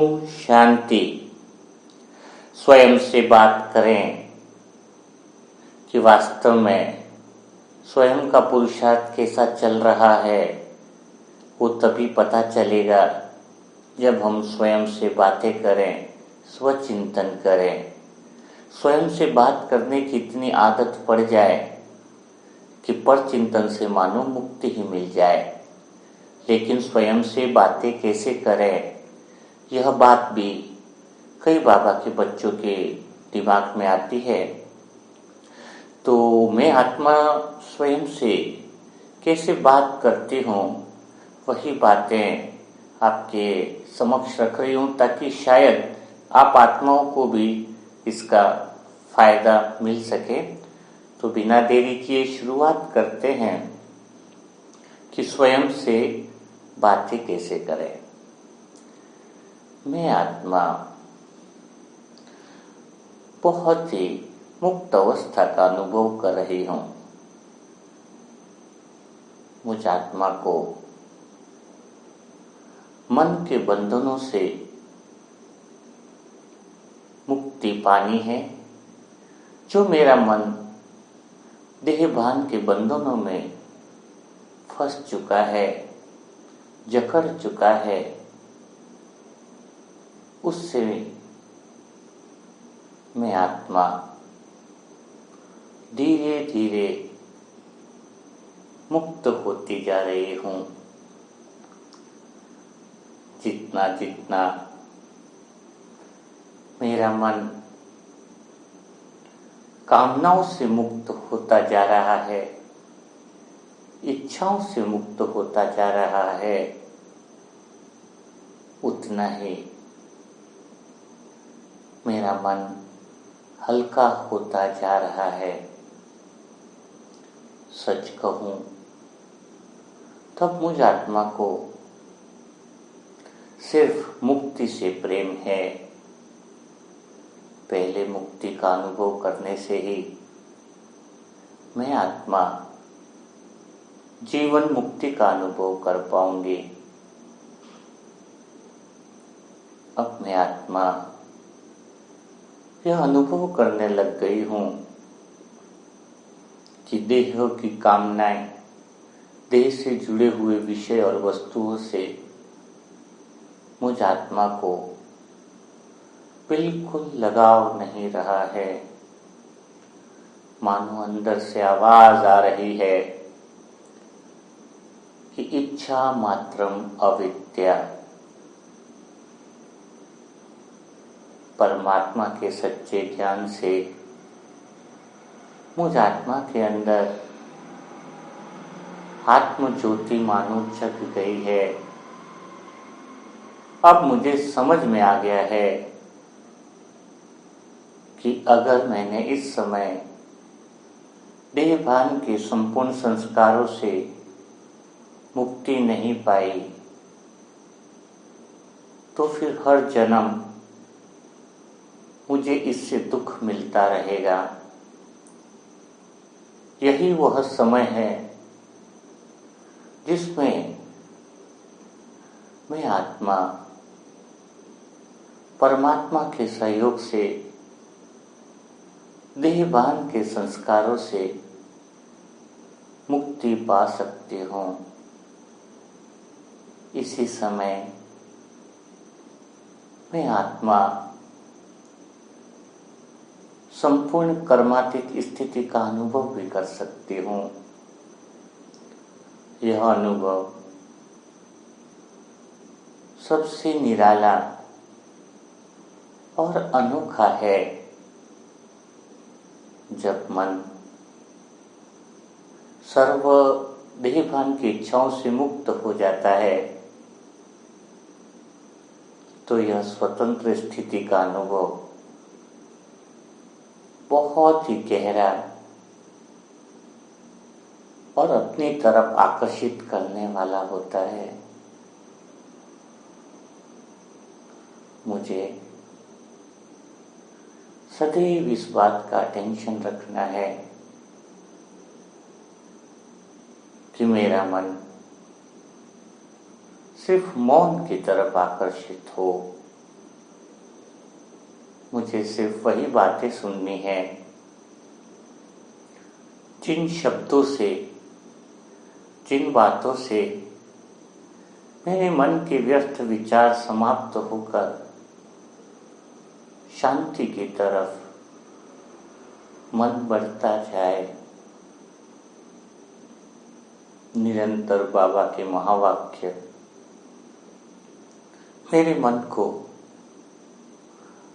ओम शांति। स्वयं से बात करें कि वास्तव में स्वयं का पुरुषार्थ कैसा चल रहा है, वो तभी पता चलेगा जब हम स्वयं से बातें करें, स्वचिंतन करें। स्वयं से बात करने की इतनी आदत पड़ जाए कि पर चिंतन से मानो मुक्ति ही मिल जाए। लेकिन स्वयं से बातें कैसे करें, यह बात भी कई बाबा के बच्चों के दिमाग में आती है। तो मैं आत्मा स्वयं से कैसे बात करती हूँ, वही बातें आपके समक्ष रख रही हूँ, ताकि शायद आप आत्माओं को भी इसका फायदा मिल सके। तो बिना देरी किए शुरुआत करते हैं कि स्वयं से बातें कैसे करें। मैं आत्मा बहुत ही मुक्त अवस्था का अनुभव कर रही हूँ। मुझ आत्मा को मन के बंधनों से मुक्ति पानी है। जो मेरा मन देह भान के बंधनों में फंस चुका है, जकड़ चुका है, उससे मैं आत्मा धीरे धीरे मुक्त होती जा रही हूँ। जितना जितना मेरा मन कामनाओं से मुक्त होता जा रहा है, इच्छाओं से मुक्त होता जा रहा है, उतना ही मेरा मन हल्का होता जा रहा है। सच कहूं तब मुझ आत्मा को सिर्फ मुक्ति से प्रेम है। पहले मुक्ति का अनुभव करने से ही मैं आत्मा जीवन मुक्ति का अनुभव कर पाऊंगी। अब मैं आत्मा यह अनुभव करने लग गई हूँ कि देह की कामनाएं, देह से जुड़े हुए विषय और वस्तुओं से मुझ आत्मा को बिल्कुल लगाव नहीं रहा है। मानो अंदर से आवाज आ रही है कि इच्छा मात्रम अविद्या। परमात्मा के सच्चे ज्ञान से मुझ आत्मा के अंदर आत्म ज्योति मानो जग गई है। अब मुझे समझ में आ गया है कि अगर मैंने इस समय देहभान के संपूर्ण संस्कारों से मुक्ति नहीं पाई, तो फिर हर जन्म मुझे इससे दुख मिलता रहेगा। यही वह समय है जिसमें मैं आत्मा परमात्मा के सहयोग से देहभान के संस्कारों से मुक्ति पा सकती हूँ। इसी समय मैं आत्मा संपूर्ण कर्मातीत स्थिति का अनुभव भी कर सकती हूँ। यह अनुभव सबसे निराला और अनोखा है। जब मन सर्व देहभान की इच्छाओं से मुक्त हो जाता है, तो यह स्वतंत्र स्थिति का अनुभव बहुत ही गहरा और अपनी तरफ आकर्षित करने वाला होता है। मुझे सदैव इस बात का टेंशन रखना है कि मेरा मन सिर्फ मौन की तरफ आकर्षित हो, मुझे सिर्फ वही बातें सुननी है जिन शब्दों से, जिन बातों से मेरे मन के व्यस्त विचार समाप्त होकर शांति की तरफ मन बढ़ता जाए। निरंतर बाबा के महावाक्य मेरे मन को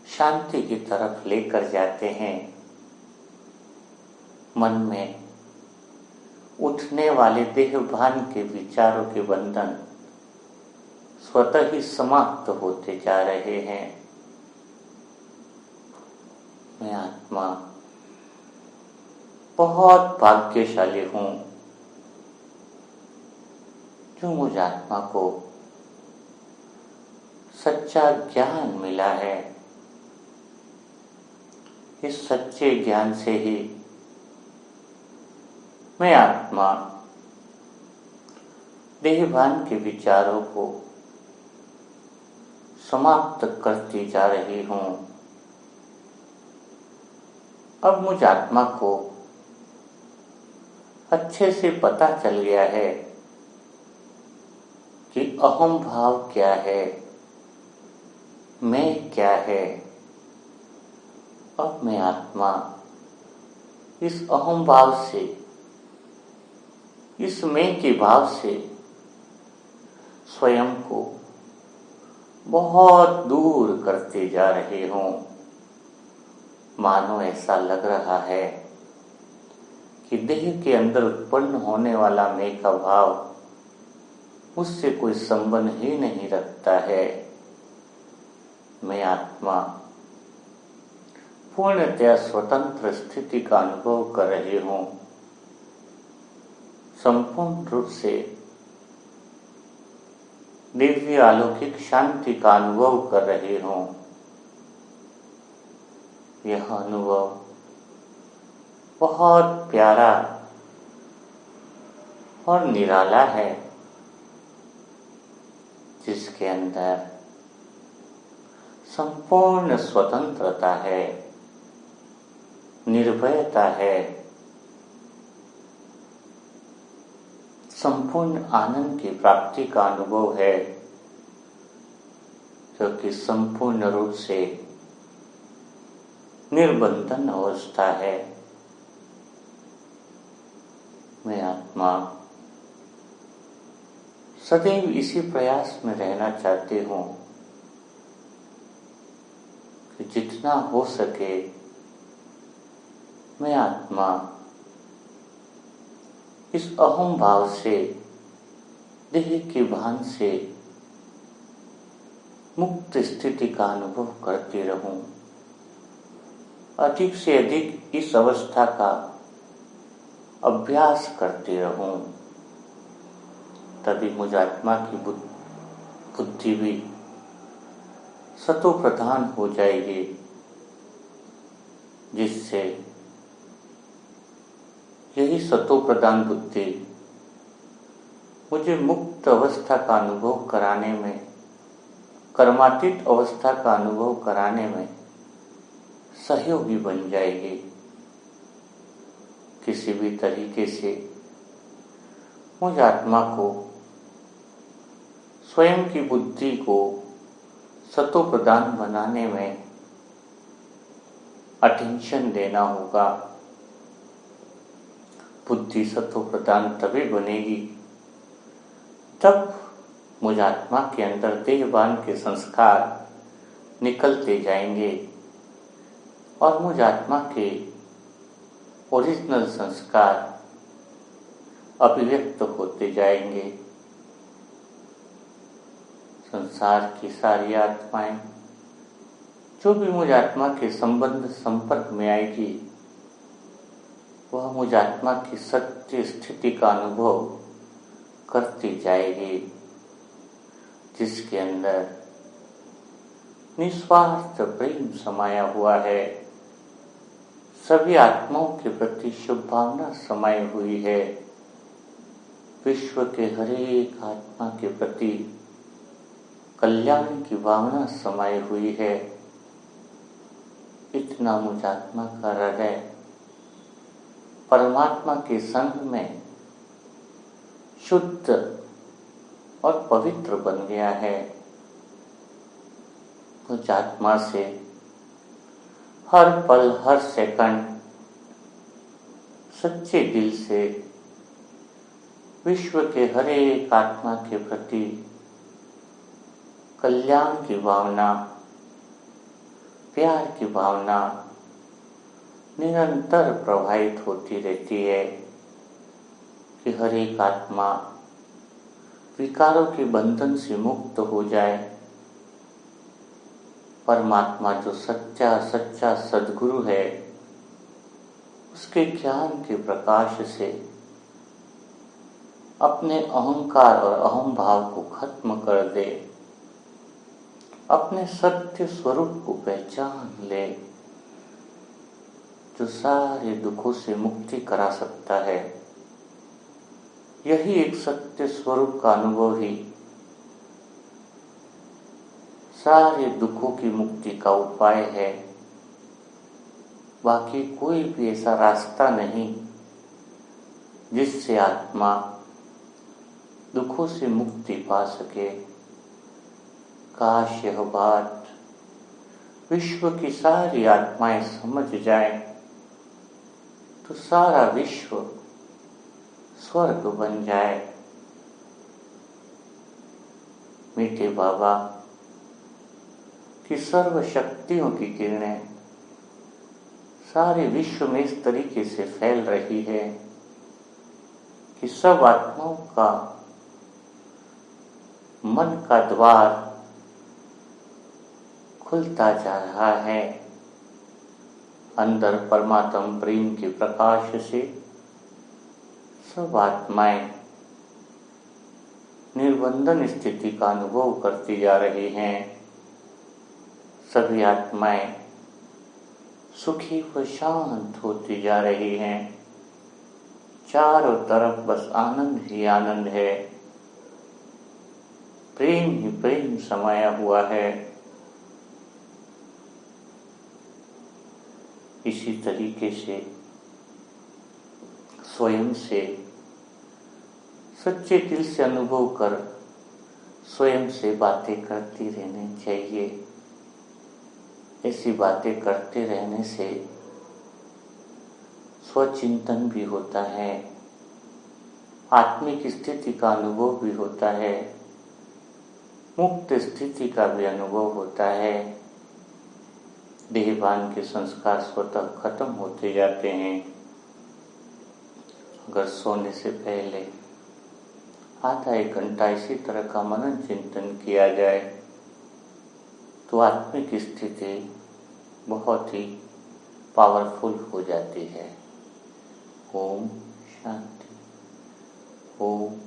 शांति की तरफ लेकर जाते हैं। मन में उठने वाले देहभान के विचारों के बंधन स्वतः ही समाप्त होते जा रहे हैं। मैं आत्मा बहुत भाग्यशाली हूँ जो मुझ आत्मा को सच्चा ज्ञान मिला है। इस सच्चे ज्ञान से ही मैं आत्मा देहभान के विचारों को समाप्त करती जा रही हूँ। अब मुझ आत्मा को अच्छे से पता चल गया है कि अहम भाव क्या है, मैं क्या है। अब मैं आत्मा इस अहम भाव से, इस मैं के भाव से स्वयं को बहुत दूर करते जा रहे हूँ। मानो ऐसा लग रहा है कि देह के अंदर उत्पन्न होने वाला मैं का भाव उससे कोई संबंध ही नहीं रखता है। मैं आत्मा पूर्णतया स्वतंत्र स्थिति का अनुभव कर रही हूँ। संपूर्ण रूप से दिव्य अलौकिक शांति का अनुभव कर रही हूँ। यह अनुभव बहुत प्यारा और निराला है, जिसके अंदर संपूर्ण स्वतंत्रता है, निर्भयता है, संपूर्ण आनंद की प्राप्ति का अनुभव है, जो कि संपूर्ण रूप से निर्बंधन अवस्था है। मैं आत्मा सदैव इसी प्रयास में रहना चाहती हूँ कि जितना हो सके मैं आत्मा इस अहम भाव से, देह के भान से मुक्त स्थिति का अनुभव करती रहूं। अधिक से अधिक इस अवस्था का अभ्यास करती रहूं। तभी मुझ आत्मा की बुद्धि भी सतो प्रधान हो जाएगी, जिससे यही सतो प्रधान बुद्धि मुझे मुक्त अवस्था का अनुभव कराने में, कर्मातीत अवस्था का अनुभव कराने में सहयोगी बन जाएगी। किसी भी तरीके से मुझ आत्मा को स्वयं की बुद्धि को सतो प्रधान बनाने में अटेंशन देना होगा। बुद्धि सतो प्रधान तभी बनेगी तब मुझ आत्मा के अंदर देहभान के संस्कार निकलते जाएंगे और मुझ आत्मा के ओरिजिनल संस्कार अभिव्यक्त होते जाएंगे। संसार की सारी आत्माएं जो भी मुझ आत्मा के संपर्क में आएगी, वह मुझ आत्मा की सत्य स्थिति का अनुभव करती जाएगी, जिसके अंदर निस्वार्थ प्रेम समाया हुआ है। सभी आत्माओं के प्रति शुभ भावना समाई हुई है। विश्व के हर एक आत्मा के प्रति कल्याण की भावना समाई हुई है। इतना मुझात्मा का हृदय परमात्मा के संग में शुद्ध और पवित्र बन गया है। मुझात्मा से हर पल हर सेकंड सच्चे दिल से विश्व के हर एक आत्मा के प्रति कल्याण की भावना, प्यार की भावना निरंतर प्रवाहित होती रहती है कि हर एक आत्मा विकारों के बंधन से मुक्त हो जाए। परमात्मा जो सच्चा सद्गुरु है, उसके ज्ञान के प्रकाश से अपने अहंकार और अहम भाव को खत्म कर दे, अपने सत्य स्वरूप को पहचान ले, जो सारे दुखों से मुक्ति करा सकता है। यही एक सत्य स्वरूप का अनुभव ही सारे दुखों की मुक्ति का उपाय है। बाकी कोई भी ऐसा रास्ता नहीं जिससे आत्मा दुखों से मुक्ति पा सके। काश यह बात विश्व की सारी आत्माएं समझ जाएं तो सारा विश्व स्वर्ग बन जाए। मीठे बाबा की सर्व शक्तियों की किरणें सारे विश्व में इस तरीके से फैल रही है कि सब आत्माओं का मन का द्वार खुलता जा रहा है। अंदर परमात्म प्रेम के प्रकाश से सब आत्माएं निर्बंधन स्थिति का अनुभव करती जा रही हैं। सभी आत्माएं सुखी व शांत होती जा रही हैं। चारों तरफ बस आनंद ही आनंद है, प्रेम ही प्रेम समाया हुआ है। इसी तरीके से स्वयं से सच्चे दिल से अनुभव कर स्वयं से बातें करती रहनी चाहिए। ऐसी बातें करते रहने से स्वचिंतन भी होता है, आत्मिक स्थिति का अनुभव भी होता है, मुक्त स्थिति का भी अनुभव होता है। देहभान के संस्कार स्वतः खत्म होते जाते हैं। अगर सोने से पहले आधा एक घंटा इसी तरह का मनन चिंतन किया जाए तो आत्मिक स्थिति बहुत ही पावरफुल हो जाती है। ओम शांति। ओम